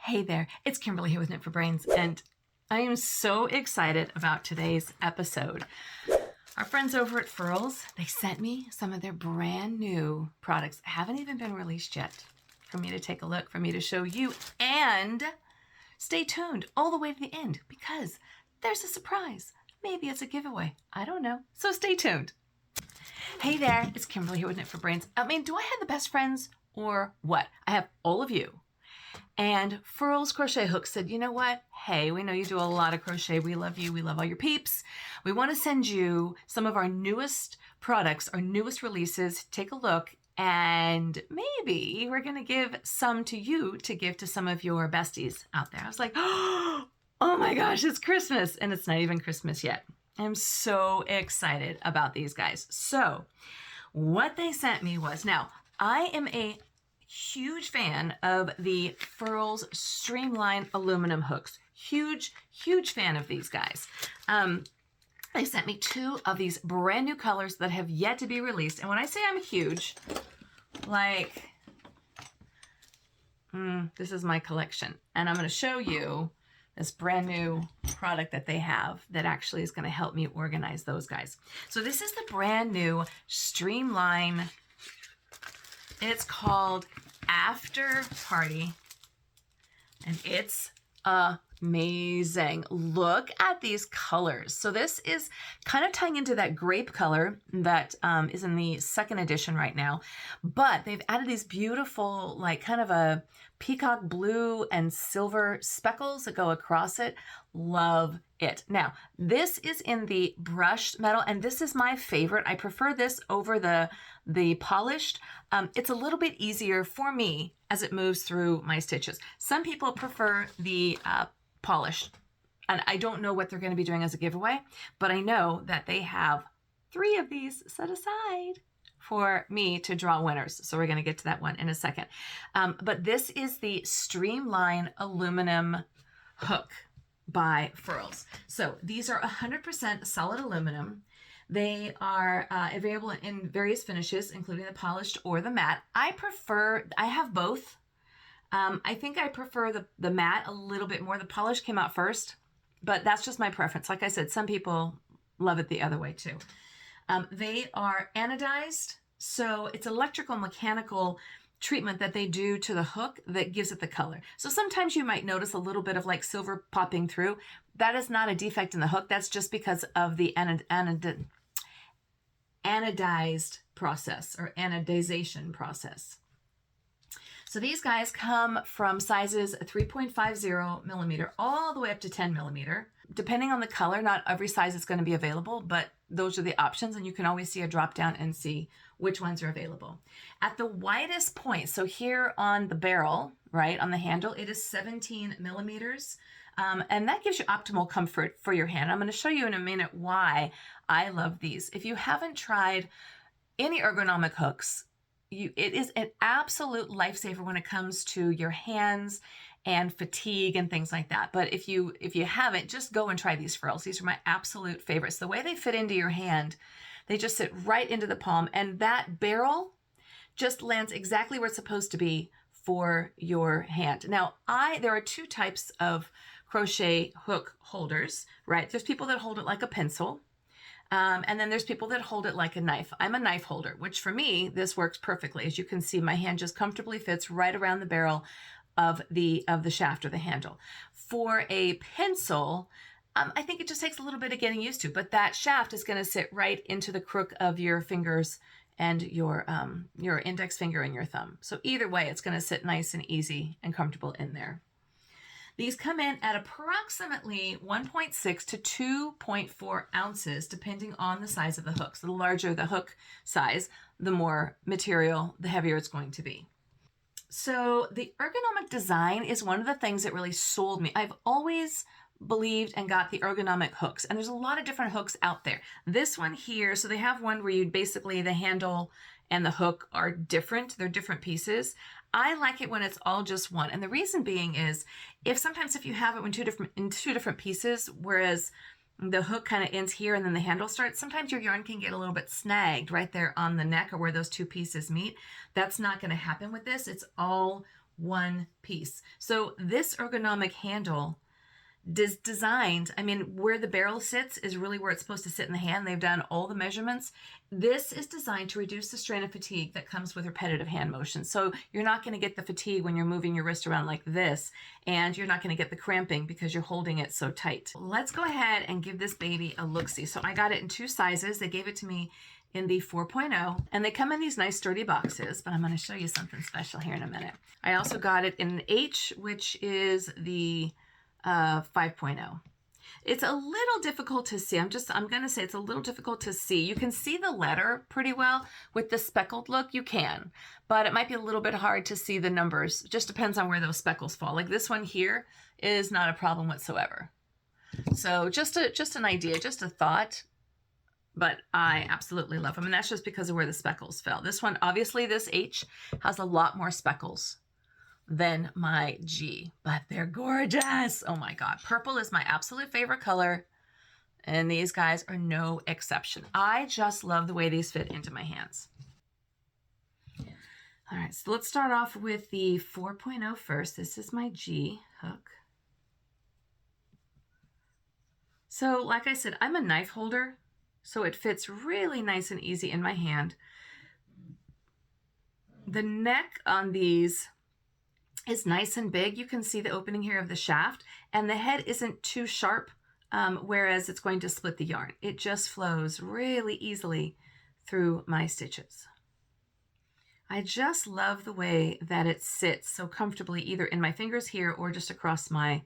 Hey there, it's Kimberly here with Knit for Brains, and I am so excited about today's episode. Our friends over at Furls, they sent me some of their brand new products. Haven't even been released yet for me to take a look, for me to show you, and stay tuned all the way to the end because there's a surprise. Maybe it's a giveaway. I don't know. So stay tuned. Hey there, it's Kimberly here with Knit for Brains. I mean, do I have the best friends or what? I have all of you. And Furls Crochet Hook said, you know what? Hey, we know you do a lot of crochet. We love you. We love all your peeps. We want to send you some of our newest products, our newest releases. Take a look, and maybe we're going to give some to you to give to some of your besties out there. I was like, oh my gosh, it's Christmas, and it's not even Christmas yet. I'm so excited about these guys. So what they sent me was, now I am a huge fan of the Furls Streamline aluminum hooks. Huge fan of these guys. They sent me two of these brand new colors that have yet to be released. And when I say I'm huge, like, this is my collection. And I'm going to show you this brand new product that they have that actually is going to help me organize those guys. So this is the brand new Streamline. It's called Afterparty, and it's amazing. Look at these colors. So this is kind of tying into that grape color that is in the second edition right now, but they've added these beautiful, like kind of a peacock blue and silver speckles that go across it. Love it. Now, this is in the brushed metal, and this is my favorite. I prefer this over the polished. It's a little bit easier for me as it moves through my stitches. Some people prefer the polished, and I don't know what they're going to be doing as a giveaway, but I know that they have 3 of these set aside for me to draw winners. So we're going to get to that one in a second. But this is the Streamline aluminum hook by Furls. So these are 100% solid aluminum. They are available in various finishes, including the polished or the matte. I have both. I think I prefer the matte a little bit more. The polish came out first, but that's just my preference. Like I said, some people love it the other way too. They are anodized, so it's electrical mechanical treatment that they do to the hook that gives it the color. So sometimes you might notice a little bit of like silver popping through. That is not a defect in the hook. That's just because of the anodized process or anodization process. So these guys come from sizes 3.50 millimeter all the way up to 10 millimeter. Depending on the color, not every size is going to be available, but those are the options, and you can always see a drop down and see which ones are available. At the widest point, so here on the barrel, right, on the handle, it is 17 millimeters. And that gives you optimal comfort for your hand. I'm going to show you in a minute why I love these. If you haven't tried any ergonomic hooks, it is an absolute lifesaver when it comes to your hands and fatigue and things like that. But if you haven't, just go and try these Furls. These are my absolute favorites. The way they fit into your hand, they just sit right into the palm, and that barrel just lands exactly where it's supposed to be for your hand. Now, there are 2 types of crochet hook holders, right? There's people that hold it like a pencil, and then there's people that hold it like a knife. I'm a knife holder, which for me, this works perfectly. As you can see, my hand just comfortably fits right around the barrel of the shaft or the handle. For a pencil, I think it just takes a little bit of getting used to, but that shaft is going to sit right into the crook of your fingers and your index finger and your thumb. So either way, it's going to sit nice and easy and comfortable in there. These come in at approximately 1.6 to 2.4 ounces, depending on the size of the hook. So the larger the hook size, the more material, the heavier it's going to be. So the ergonomic design is one of the things that really sold me. I've always believed and got the ergonomic hooks, and there's a lot of different hooks out there. This one here, so they have one where you basically, the handle and the hook are different. They're different pieces. I like it when it's all just one. And the reason being is sometimes if you have it in two different pieces, whereas the hook kind of ends here and then the handle starts, sometimes your yarn can get a little bit snagged right there on the neck or where those 2 pieces meet. That's not going to happen with this. It's all one piece. So this ergonomic handle is designed, I mean, where the barrel sits is really where it's supposed to sit in the hand. They've done all the measurements. This is designed to reduce the strain of fatigue that comes with repetitive hand motions. So you're not going to get the fatigue when you're moving your wrist around like this, and you're not going to get the cramping because you're holding it so tight. Let's go ahead and give this baby a look-see. So I got it in 2 sizes. They gave it to me in the 4.0, and they come in these nice sturdy boxes, but I'm going to show you something special here in a minute. I also got it in an H, which is the 5.0. It's a little difficult to see. I'm going to say it's a little difficult to see. You can see the letter pretty well with the speckled look. You can, but it might be a little bit hard to see the numbers. It just depends on where those speckles fall. Like this one here is not a problem whatsoever. So just an idea, just a thought, but I absolutely love them. And that's just because of where the speckles fell. This one, obviously this H has a lot more speckles than my G, but they're gorgeous. Oh my God. Purple is my absolute favorite color, and these guys are no exception. I just love the way these fit into my hands. All right, so let's start off with the 4.0 first. This is my G hook. So like I said, I'm a knife holder, so it fits really nice and easy in my hand. The neck on these is nice and big. You can see the opening here of the shaft, and the head isn't too sharp, whereas it's going to split the yarn. It just flows really easily through my stitches. I just love the way that it sits so comfortably either in my fingers here or just across my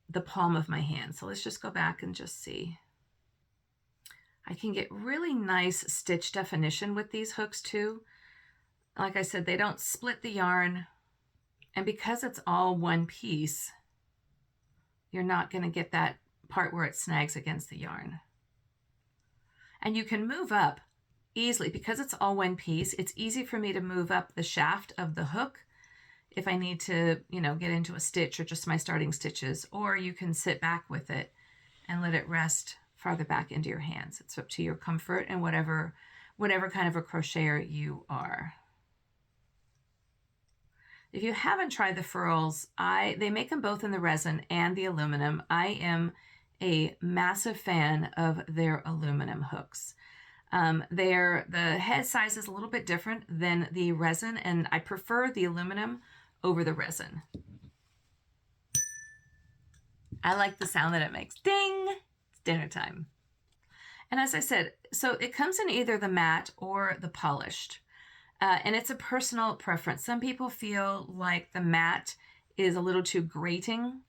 the palm of my hand. So let's just go back and just see. I can get really nice stitch definition with these hooks too. Like I said, they don't split the yarn. And because it's all one piece, you're not going to get that part where it snags against the yarn. And you can move up easily. Because it's all one piece, it's easy for me to move up the shaft of the hook if I need to, you know, get into a stitch or just my starting stitches. Or you can sit back with it and let it rest farther back into your hands. It's up to your comfort and whatever kind of a crocheter you are. If you haven't tried the Furls, they make them both in the resin and the aluminum. I am a massive fan of their aluminum hooks. The head size is a little bit different than the resin, and I prefer the aluminum over the resin. I like the sound that it makes. Ding! It's dinner time. And as I said, so it comes in either the matte or the polished. And it's a personal preference. Some people feel like the matte is a little too grating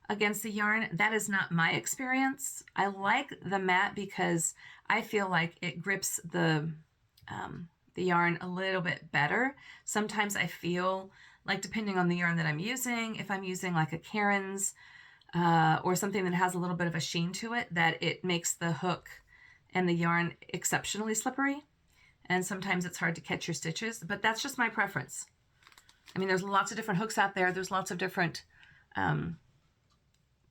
against the yarn. That is not my experience. I like the matte because I feel like it grips the yarn a little bit better. Sometimes I feel like, depending on the yarn that I'm using, if I'm using like a Karen's or something that has a little bit of a sheen to it, that it makes the hook and the yarn exceptionally slippery. And sometimes it's hard to catch your stitches, but that's just my preference. I mean, there's lots of different hooks out there. There's lots of different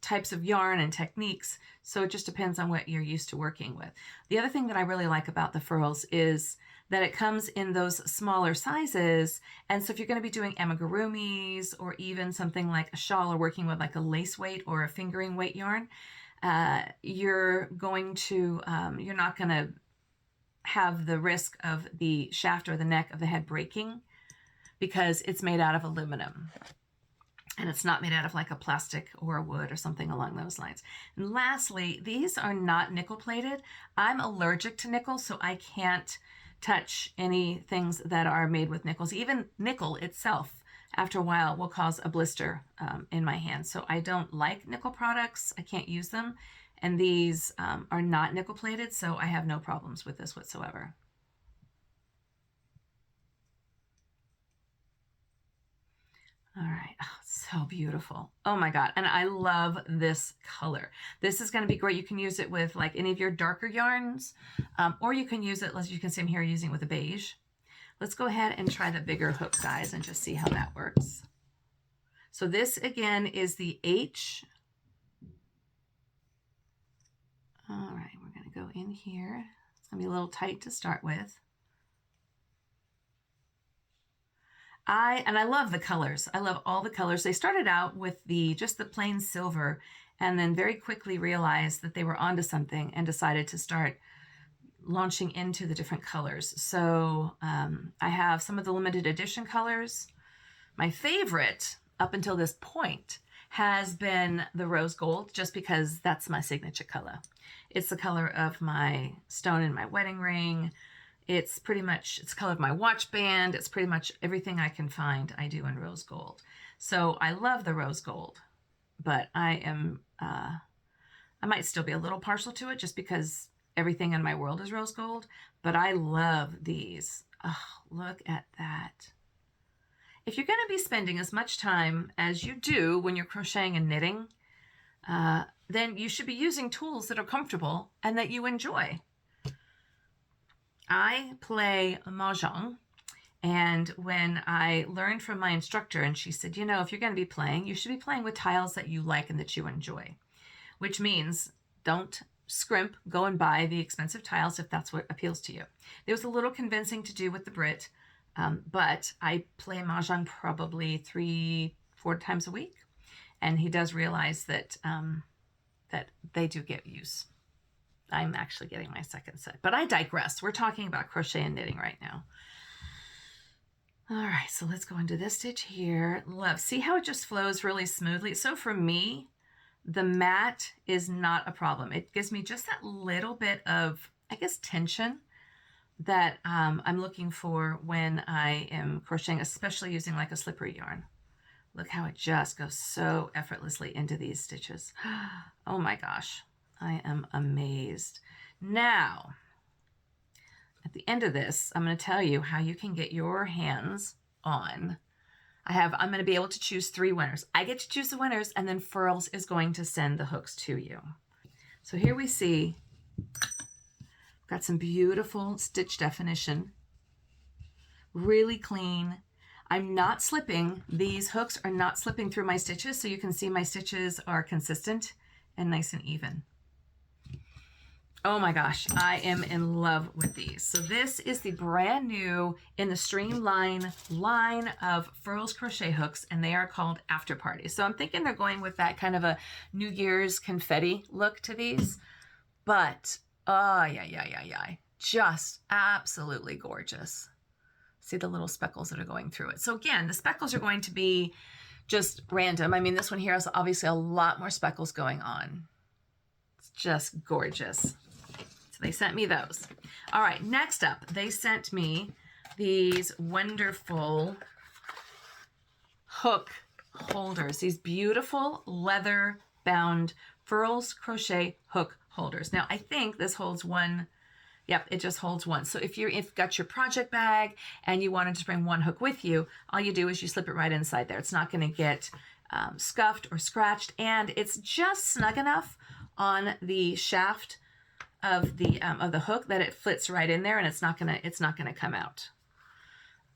types of yarn and techniques. So it just depends on what you're used to working with. The other thing that I really like about the Furls is that it comes in those smaller sizes. And so if you're going to be doing amigurumis or even something like a shawl or working with like a lace weight or a fingering weight yarn, you're not going to have the risk of the shaft or the neck of the head breaking because it's made out of aluminum and it's not made out of like a plastic or a wood or something along those lines. And lastly, these are not nickel plated. I'm allergic to nickel, so I can't touch any things that are made with nickels. Even nickel itself, after a while, will cause a blister in my hand. So I don't like nickel products. I can't use them. And these are not nickel plated, so I have no problems with this whatsoever. All right, oh, so beautiful. Oh my God, and I love this color. This is gonna be great. You can use it with like any of your darker yarns, or you can use it, as you can see I'm here using it with a beige. Let's go ahead and try the bigger hook size and just see how that works. So this again is the H. All right, we're going to go in here. It's going to be a little tight to start with. I love the colors. I love all the colors. They started out with just the plain silver, and then very quickly realized that they were onto something and decided to start launching into the different colors. So I have some of the limited edition colors. My favorite up until this point has been the rose gold, just because that's my signature color. It's the color of my stone in my wedding ring. It's pretty much, it's the color of my watch band. It's pretty much everything I can find I do in rose gold. So I love the rose gold, but I might still be a little partial to it just because everything in my world is rose gold, but I love these. Oh, look at that. If you're going to be spending as much time as you do when you're crocheting and knitting, then you should be using tools that are comfortable and that you enjoy. I play mahjong, and when I learned from my instructor, and she said, you know, if you're going to be playing, you should be playing with tiles that you like and that you enjoy, which means don't scrimp, go and buy the expensive tiles if that's what appeals to you. There was a little convincing to do with the Brit, but I play mahjong probably 3-4 times a week, and he does realize that that they do get use. I'm actually getting my second set, but I digress. We're talking about crochet and knitting right now. All right, so let's go into this stitch here. Love, see how it just flows really smoothly? So for me, the mat is not a problem. It gives me just that little bit of, I guess, tension that I'm looking for when I am crocheting, especially using like a slippery yarn. Look how it just goes so effortlessly into these stitches. Oh my gosh, I am amazed. Now, at the end of this, I'm going to tell you how you can get your hands on. I'm going to be able to choose 3 winners. I get to choose the winners, and then Furls is going to send the hooks to you. So here we see, got some beautiful stitch definition, really clean. I'm not slipping. These hooks are not slipping through my stitches, so you can see my stitches are consistent and nice and even. Oh my gosh, I am in love with these. So this is the brand new in the Streamline line of Furls crochet hooks, and they are called Afterparty. So I'm thinking they're going with that kind of a New Year's confetti look to these, but oh yeah, just absolutely gorgeous. See the little speckles that are going through it. So again, the speckles are going to be just random. I mean, this one here has obviously a lot more speckles going on. It's just gorgeous. They sent me those. All right, next up, they sent me these wonderful hook holders, these beautiful leather bound Furls crochet hook holders. Now, I think this holds one. Yep, it just holds one. So if you've got your project bag and you wanted to bring one hook with you, all you do is you slip it right inside there. It's not going to get scuffed or scratched, and it's just snug enough on the shaft of the hook that it fits right in there, and it's not gonna come out.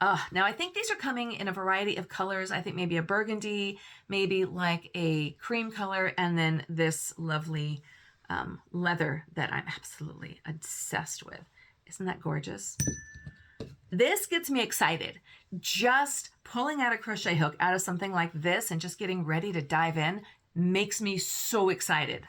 Now I think these are coming in a variety of colors. I think maybe a burgundy, maybe like a cream color, and then this lovely leather that I'm absolutely obsessed with. Isn't that gorgeous? This gets me excited. Just pulling out a crochet hook out of something like this and just getting ready to dive in makes me so excited.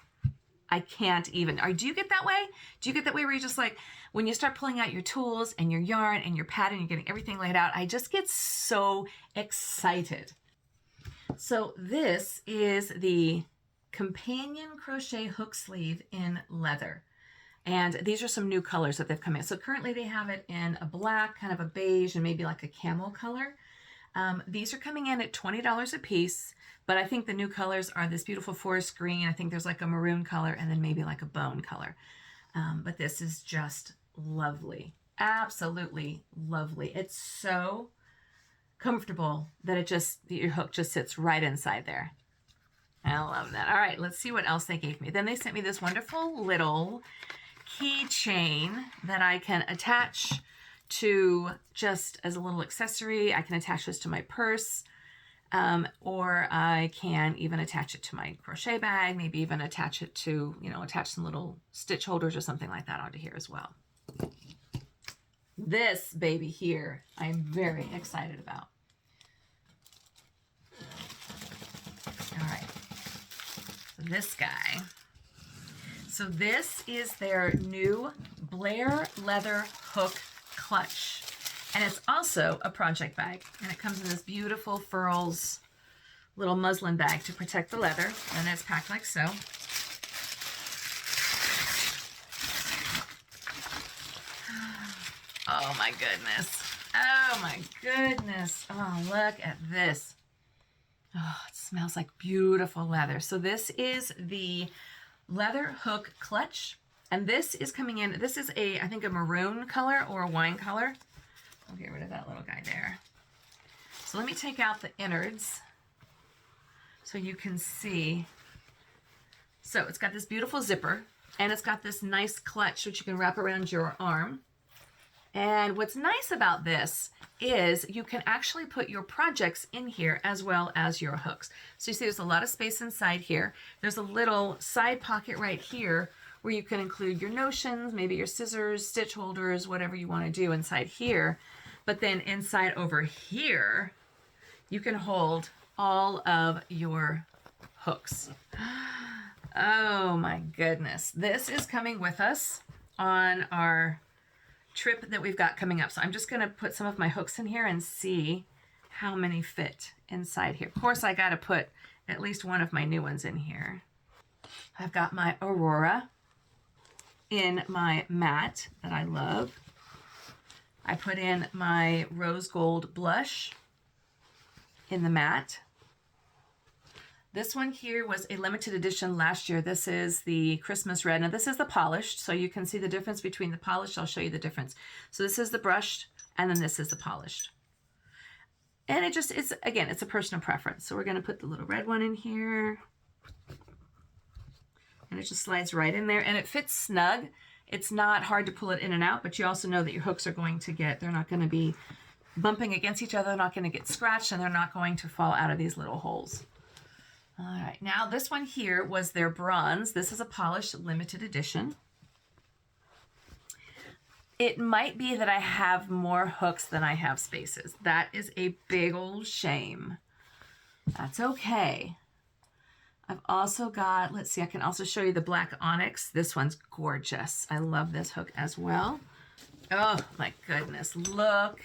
I can't even. Or do you get that way? Do you get that way where you just like, when you start pulling out your tools and your yarn and your pattern, you're getting everything laid out, I just get so excited. So this is the Companion Crochet Hook Sleeve in leather. And these are some new colors that they've come in. So currently they have it in a black, kind of a beige, and maybe like a camel color. These are coming in at $20 a piece. But I think the new colors are this beautiful forest green. I think there's like a maroon color and then maybe like a bone color. But this is just lovely. Absolutely lovely. It's so comfortable that your hook just sits right inside there. I love that. All right, let's see what else they gave me. Then they sent me this wonderful little keychain that I can attach to just as a little accessory. I can attach this to my purse. Or I can even attach it to my crochet bag, maybe even attach it to, attach some little stitch holders or something like that onto here as well. This baby here, I'm very excited about. this guy. So this is their new Blair Leather Hook Clutch. And it's also a project bag. And it comes in this beautiful Furls little muslin bag to protect the leather. And it's packed like so. Oh my goodness. Oh my goodness. Oh, look at this. Oh, it smells like beautiful leather. So this is the Leather Hook Clutch. And this is coming in, this is a, I think a maroon color or a wine color. I'll get rid of that little guy there. So let me take out the innards so you can see. So it's got this beautiful zipper and it's got this nice clutch which you can wrap around your arm. And what's nice about this is you can actually put your projects in here as well as your hooks. So you see there's a lot of space inside here. There's a little side pocket right here where you can include your notions, maybe your scissors, stitch holders, whatever you want to do inside here. But then inside over here, you can hold all of your hooks. Oh my goodness. This is coming with us on our trip that we've got coming up. So I'm just going to put some of my hooks in here and see how many fit inside here. Of course, I got to put at least one of my new ones in here. I've got my Aurora in my matte that I love. I put in my rose gold blush in the matte. This one here was a limited edition last year. This is the Christmas red. Now this is the polished, so you can see the difference between the polished. I'll show you the difference. So this is the brushed, and then this is the polished. And it just, it's, again, it's a personal preference. So we're gonna put the little red one in here. And it just slides right in there, and it fits snug. It's not hard to pull it in and out, but you also know that your hooks are going to get, they're not gonna be bumping against each other, they're not gonna get scratched, and they're not going to fall out of these little holes. All right, now this one here was their bronze. This is a polished limited edition. It might be that I have more hooks than I have spaces. That is a big old shame. That's okay. I've also got, let's see, I can also show you the black onyx. This one's gorgeous. I love this hook as well. Oh my goodness, look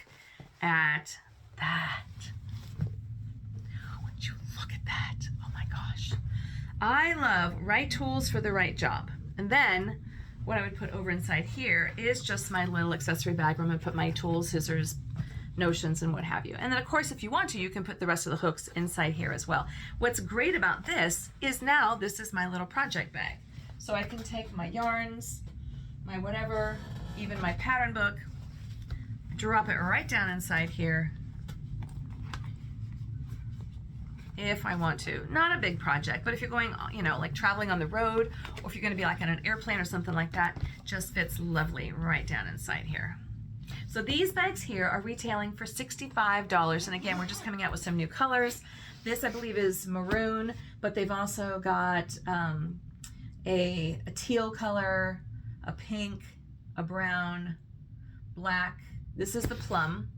at that. Would you look at that? Oh my gosh. I love right tools for the right job. And then what I would put over inside here is just my little accessory bag where I'm gonna put my tools, scissors, notions, and what have you. And then of course, if you want to, you can put the rest of the hooks inside here as well. What's great about this is now this is my little project bag. So I can take my yarns, my whatever, even my pattern book, drop it right down inside here if I want to. Not a big project, but if you're going, you know, like traveling on the road, or if you're going to be like on an airplane or something like that, just fits lovely right down inside here. So these bags here are retailing for $65. And again, we're just coming out with some new colors. This I believe is maroon, but they've also got a teal color, a pink, a brown, black. This is the plum.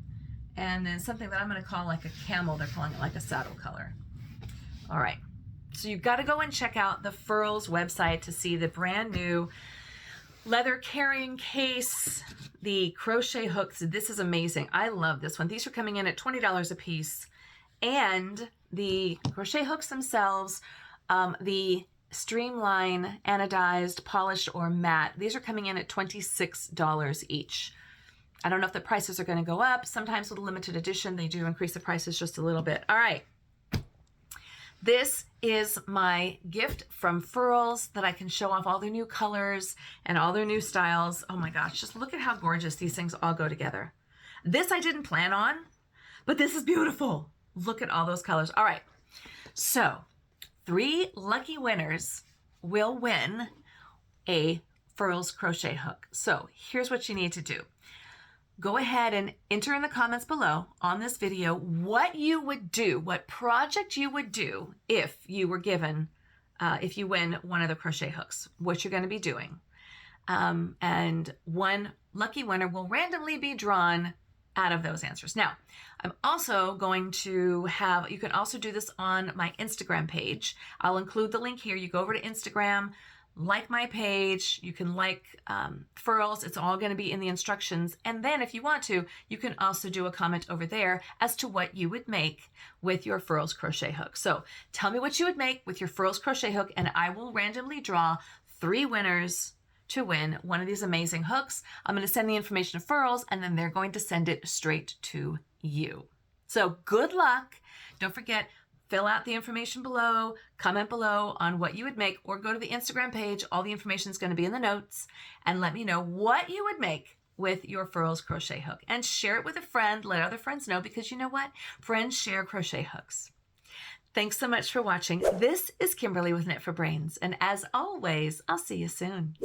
And then something that I'm going to call like a camel. They're calling it like a saddle color. All right. So you've got to go and check out the Furls website to see the brand new leather carrying case, the crochet hooks. This is amazing. I love this one. These are coming in at $20 a piece. And the crochet hooks themselves, the Streamline anodized, polished, or matte, these are coming in at $26 each. I don't know if the prices are going to go up. Sometimes with a limited edition, they do increase the prices just a little bit. All right. This is my gift from Furls that I can show off all their new colors and all their new styles. Oh my gosh, just look at how gorgeous these things all go together. This I didn't plan on, but this is beautiful. Look at all those colors. All right, so 3 lucky winners will win a Furls crochet hook. So here's what you need to do. Go ahead and enter in the comments below on this video what you would do, what project you would do if you were given, if you win one of the crochet hooks, what you're going to be doing. And one lucky winner will randomly be drawn out of those answers. Now, I'm also going to have, you can also do this on my Instagram page. I'll include the link here. You go over to Instagram, like my page, you can like Furls, it's all going to be in the instructions. And then if you want to, you can also do a comment over there as to what you would make with your Furls crochet hook. So tell me what you would make with your Furls crochet hook, and I will randomly draw 3 winners to win one of these amazing hooks. I'm going to send the information to Furls, and then they're going to send it straight to you. So good luck. Don't forget, fill out the information below, comment below on what you would make, or go to the Instagram page. All the information is going to be in the notes, and let me know what you would make with your Furls crochet hook, and share it with a friend. Let other friends know, because you know what? Friends share crochet hooks. Thanks so much for watching. This is Kimberly with Knit for Brains, and as always, I'll see you soon.